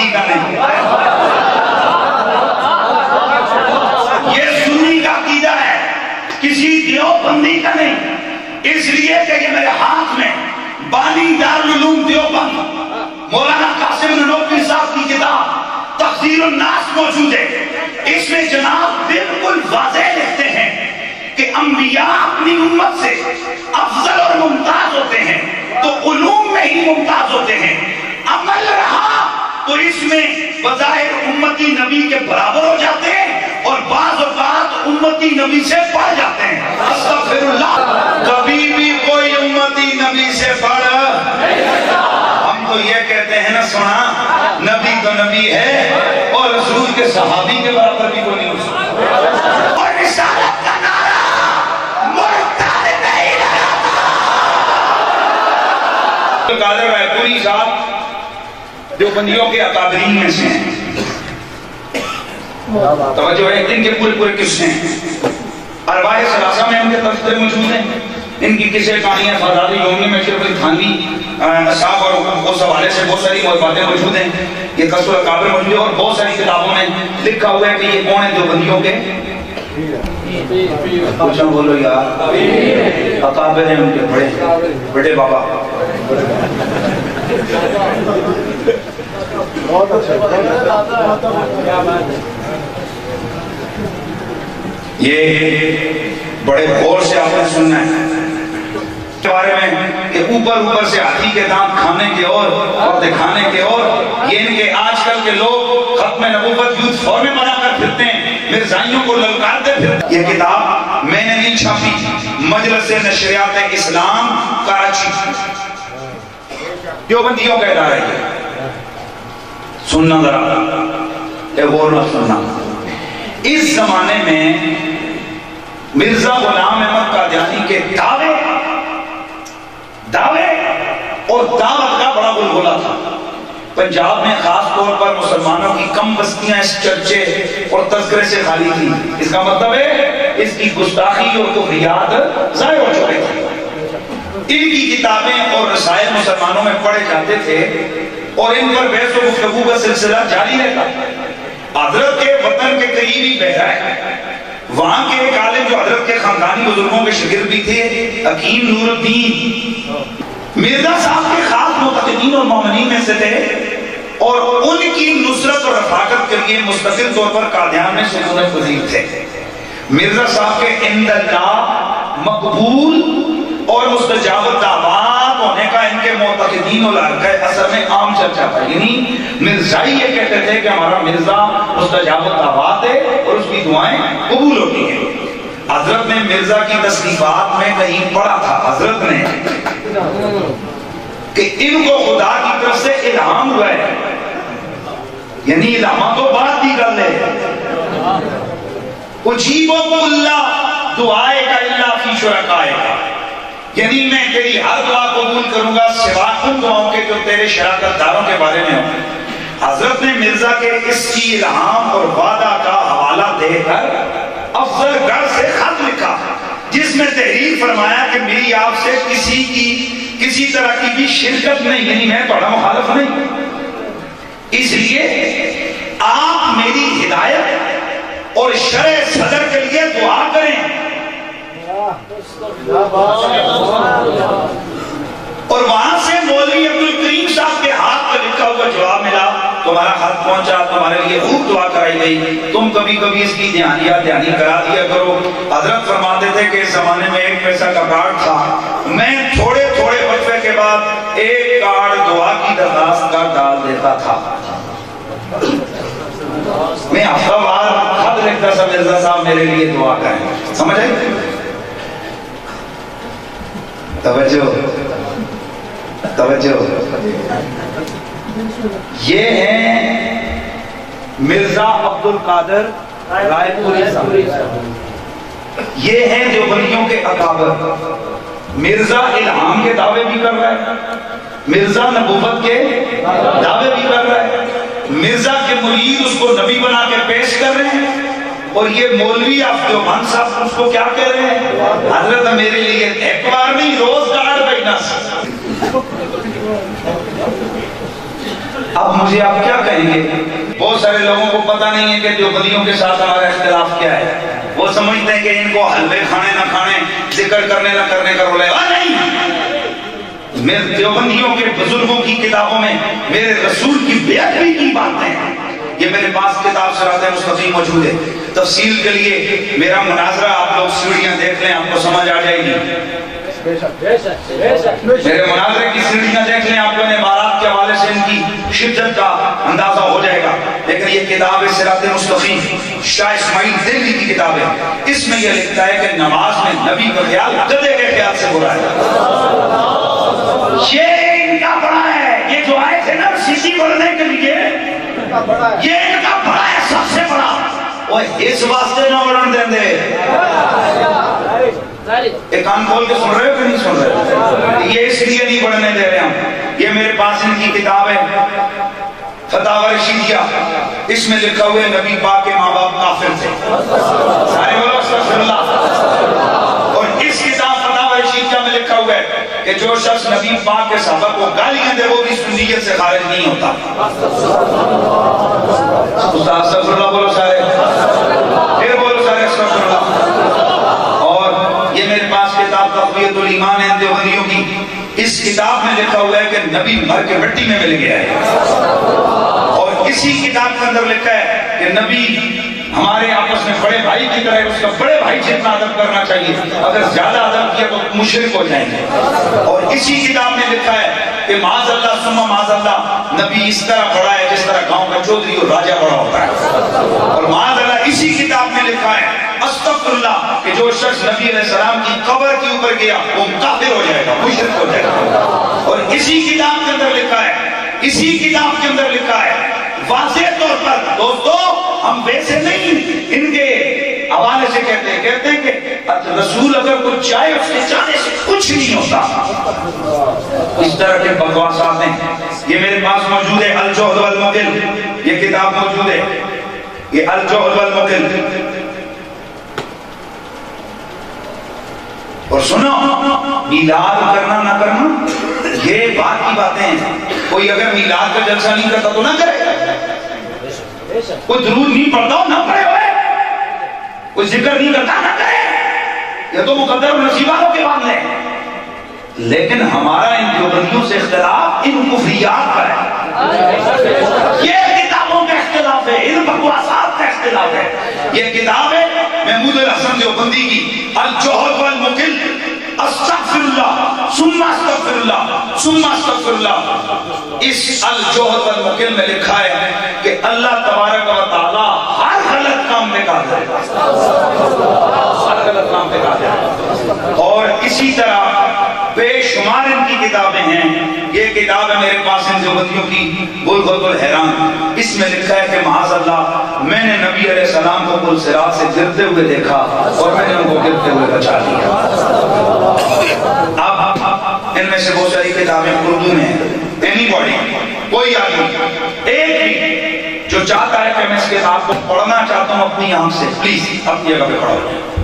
بندی کا نہیں، یہ سنی کا عقیدہ ہے، کسی دیوبندی کا نہیں۔ اس لیے کہ یہ میرے ہاتھ میں بانی دارالعلوم دیوبند مولانا قاسم نانوتوی صاحب کی کتاب تفسیر الناس موجود ہے۔ اس میں جناب بالکل واضح لکھتے ہیں کہ انبیاء اپنی امت سے افضل اور ممتاز ہوتے ہیں تو علوم میں ہی ممتاز ہوتے ہیں، عمل رہا تو اس میں بظاہر امتی نبی کے برابر ہو جاتے ہیں اور بعض اوقات امتی نبی سے بڑھ جاتے ہیں۔ استغفر اللہ، کبھی بھی کوئی امتی نبی سے بڑھ، ہم تو یہ کہتے ہیں نا، سنا نبی تو نبی ہے اور رسول کے صحابی کے برابر بھی کوئی نہیں ہو سکتا، اور رسالت کا نعرہ مرتد نہیں لگاتا۔ قادر رائے پوری صاحب دیوبندیوں کے اکابرین میں سے ہیں، توجہ ہے، ان کے پورے قصے ہیں، ارباح ثلاثہ میں ان کے تذکرے موجود ہیں، ان کی قصے کہانیاں فضائل یومیہ میں اشرف علی تھانوی صاحب اور اس حوالے سے بہت ساری باتیں موجود ہیں، یہ قصص الاکابر موجود ہے، اور بہت ساری کتابوں میں لکھا ہوا ہے کہ یہ کون ہے دیوبندیوں کے کچھ بولو یار، اکابر ہیں ان کے بڑے بابا۔ یہ بڑے غور سے آپ نے سننا ہے کے بارے میں کہ اوپر سے ہاتھی کے دانت کھانے کے اور دکھانے کے، اور یہ ان کے آج کل کے لوگ ختم نبوت یوتھ فورمیں بنا کر پھرتے ہیں، مرزائیوں کو للکارتے پھرتے ہیں۔ یہ کتاب میں نے نہیں چھاپی، مجلس نشریات اسلام کراچی دیوبندیوں کا ادارہ ہے، سننا ذرا، اے غور نہ سننا۔ اس زمانے میں مرزا غلام احمد قادیانی کے دعوے اور دعوت کا بڑا غلغلہ تھا۔ پنجاب میں خاص طور پر مسلمانوں کی کم بستیاں اس چرچے اور تذکرے سے خالی تھی، اس کا مطلب ہے اس کی گستاخی اور کفریات ضائع ہو چکے تھے۔ ان کی کتابیں اور رسائل مسلمانوں میں پڑھے جاتے تھے اور ان پر بحث و گفتگو کا سلسلہ جاری رہتا۔ حضرت کے وطن کے قریب ہی بہرا ہے، وہاں کے ایک عالم جو حضرت کے خاندانی بزرگوں کے شاگرد بھی تھے، حکیم نور الدین مرزا صاحب کے خاص معتقدین اور مومنین میں سے تھے، اور ان کی نصرت اور رفاقت کے لیے مستقل طور پر قادیان میں سکونت پذیر تھے۔ مرزا صاحب کے عند اللہ مقبول اور مستجاب الدعوات ہونے کا ان کے معتقدین اور لڑکے اثر میں عام چرچا تھا، یعنی مرزائی یہ کہتے تھے کہ ہمارا مرزا مستجاب الدعوات ہے اور اس کی دعائیں قبول ہوتی ہیں۔ حضرت نے مرزا کی تصنیفات میں کہیں پڑھا تھا، حضرت نے کہ ان کو خدا کی طرف سے الہام ہوا ہے، یعنی الہام تو بات کی گل ہے، اجیبو اللہ دعائے کا اللہ فی شرکائے کا، یعنی میں تیری ہر دعا قبول کروں گا سوائے ان دعاؤں کے جو تیرے شراکت داروں کے بارے میں ہوں۔ حضرت نے مرزا کے اس کی الہام اور وعدہ کا حوالہ دے کر افضل گڑھ سے خط لکھا، جس میں تحریر فرمایا کہ میری آپ سے کسی طرح کی بھی شرکت نہیں، یعنی میں بڑا مخالف نہیں، اس لیے آپ میری ہدایت اور شرع صدر کے لیے دعا کریں۔ اور وہاں سے مولوی عبدالکریم صاحب کے ہاتھ پر لکھا ہوا جواب ملا، تمہارا خط پہنچا، تمہارے لیے خوب دعا کرائی گئی، تم کبھی کبھی اس کی دہانی کرا دیا کرو۔ حضرت فرماتے تھے کہ اس زمانے میں 1 پیسہ کا کارڈ تھا، میں تھوڑے وقفے کے بعد 1 کارڈ دعا کی درخواست کا ڈال دیتا تھا۔ میں ہفتہ وار خط لکھتا تھا، مرزا صاحب میرے لیے دعا کریں، سمجھ آئی؟ توجہ، یہ ہیں مرزا عبد القادر رائے پوری صاحب، یہ ہیں دیوبندیوں کے اکابر۔ مرزا الہام کے دعوے بھی کر رہا ہے، مرزا نبوت کے دعوے بھی کر رہا ہے، مرزا کے مرید اس کو نبی بنا کے پیش کر رہے ہیں، اور یہ مولوی آپ دیوبند صاحب اس کو کیا کہہ رہے ہیں؟ حضرت میرے لیے ایک بار نہیں، روز کارڈ بھیجنا۔ اب مجھے آپ کیا کہیں گے؟ بہت سارے لوگوں کو پتہ نہیں ہے کہ دیوبندیوں کے ساتھ ہمارا اختلاف کیا ہے. وہ سمجھتے ہیں کہ ان کو حلوے کھانے نہ کھانے، ذکر کرنے نہ کرنے کا رول ہے. نہیں، میرے دیوبندیوں کے بزرگوں کی کتابوں میں میرے رسول کی بیعت کی باتیں ہیں. یہ میرے پاس کتاب صراط مستقیم موجود ہے. تفصیل کے لیے میرا مناظرہ آپ لوگ سیڑھیاں دیکھ لیں، آپ کو سمجھ آ جائے گی. میرے مناظرے کی سیڑھیاں دیکھ لیں، آپ کو عبارات کے حوالے سے ان کی شدت کا اندازہ ہو جائے گا. لیکن یہ کتاب ہے صراط مستقیم، شاہ اسماعیل دہلوی کی کتاب ہے. اس میں یہ لکھتا ہے کہ نماز میں نبی کا خیال گدھے کے خیال سے برا ہے. یہ ان کا بڑا ہے. یہ جو آئے تھے نا سیسی بڑھنے کے لیے، یہ ان کا بڑا ہے، سب سے بڑا. وہ اس واسطے نہ بڑھن دیں دے. ایک کان کھول کے سن رہے ہو کہ نہیں سن رہے؟ یہ اس لیے نہیں بڑھنے دے رہے ہم. یہ میرے پاس ان کی کتاب ہے فتاوی رشیدیہ. اس میں لکھا ہوئے نبی پاک کے ماں باپ کافر تھے. سارے بولو استغفر اللہ. اور اس کتاب فتاوی رشیدیہ میں لکھا ہوا ہے کہ جو شخص نبی پاک کے صحابہ کو گالیاں دے وہ بھی سنیت سے خارج نہیں ہوتا. استغفر اللہ بولو سارے، پھر بولو سارے استغفر اللہ. اور یہ میرے پاس کتاب تقویت الایمان ہے دیوبندیوں کی. اس کتاب میں لکھا ہوا ہے کہ نبی مر کے مٹی میں مل گیا ہے. اور اسی کتاب کے اندر لکھا ہے کہ نبی ہمارے آپس میں بڑے بھائی کی طرح، اس کا بڑے بھائی جتنا ادب کرنا چاہیے، اگر زیادہ ادب کیا تو مشرک ہو جائیں گے. اور اسی کتاب میں لکھا ہے کہ معاذ اللہ ثم معاذ اللہ، نبی اس طرح بڑا ہے جس طرح گاؤں کا چودھری اور راجہ بڑا ہوتا ہے. اور معاذ اللہ اسی کتاب میں لکھا ہے استغفر اللہ کہ جو شخص نبی علیہ السلام کی قبر کے اوپر گیا وہ کافر ہو جائے گا، مشرک ہو جائے گا. اور اسی کتاب کے اندر لکھا ہے، اسی کتاب کے اندر لکھا ہے واضح طور پر، دوستو ہم ویسے نہیں ان کے حوالے سے کہتے ہیں کہ رسول اگر کچھ چاہے اس کے چاہنے سے کچھ نہیں ہوتا. اس طرح کے بکواسات ہیں. یہ میرے پاس موجود ہے الجوہد والمقل، یہ کتاب موجود ہے، یہ الجوہد والمقل. اور سنو، میلاد کرنا نہ کرنا یہ بات کی باتیں ہیں. کوئی اگر میلاد کا جلسہ نہیں کرتا تو نہ کرے، کوئی درود نہیں پڑھتا ہو نہ پڑھے ہوئے، کوئی ذکر نہیں کرتا نہ کرے. یہ تو مقدر و نصیبانوں کے معاملے ہیں. لیکن ہمارا ان دیوبندیوں سے اختلاف ان کفریات کا ہے. یہ کتابوں کا اختلاف ہے، ان بکواسات کا اختلاف ہے. یہ کتاب ہے محمود الحسن دیوبندی کی الجوہد والمقل، استغفر اللہ ثم استغفر اللہ ثم استغفر اللہ. اس الجوہد والمقل میں لکھا ہے کہ اللہ تبارک و تعالی ہر غلط کام نکال دے گا، ہر غلط کام نکال دے گا. اور اسی طرح بے شمار ان کی کتابیں ہیں. یہ کتاب ہے میرے پاس ان دیوبندیوں کی بلغت الحیران. اس میں لکھا ہے کہ معاذ اللہ میں نے نبی علیہ السلام کو پل صراط سے گرتے ہوئے دیکھا اور میں نے ان کو گرتے ہوئے بچا لیا. اب ان میں سے بہت ساری کتابیں اردو میں ہیں. اینی باڈی، کوئی آدمی ایک بھی جو چاہتا ہے کہ میں اس کتاب کو پڑھنا چاہتا ہوں اپنی آنکھ سے، پلیز اپنی جگہ پہ پڑھو.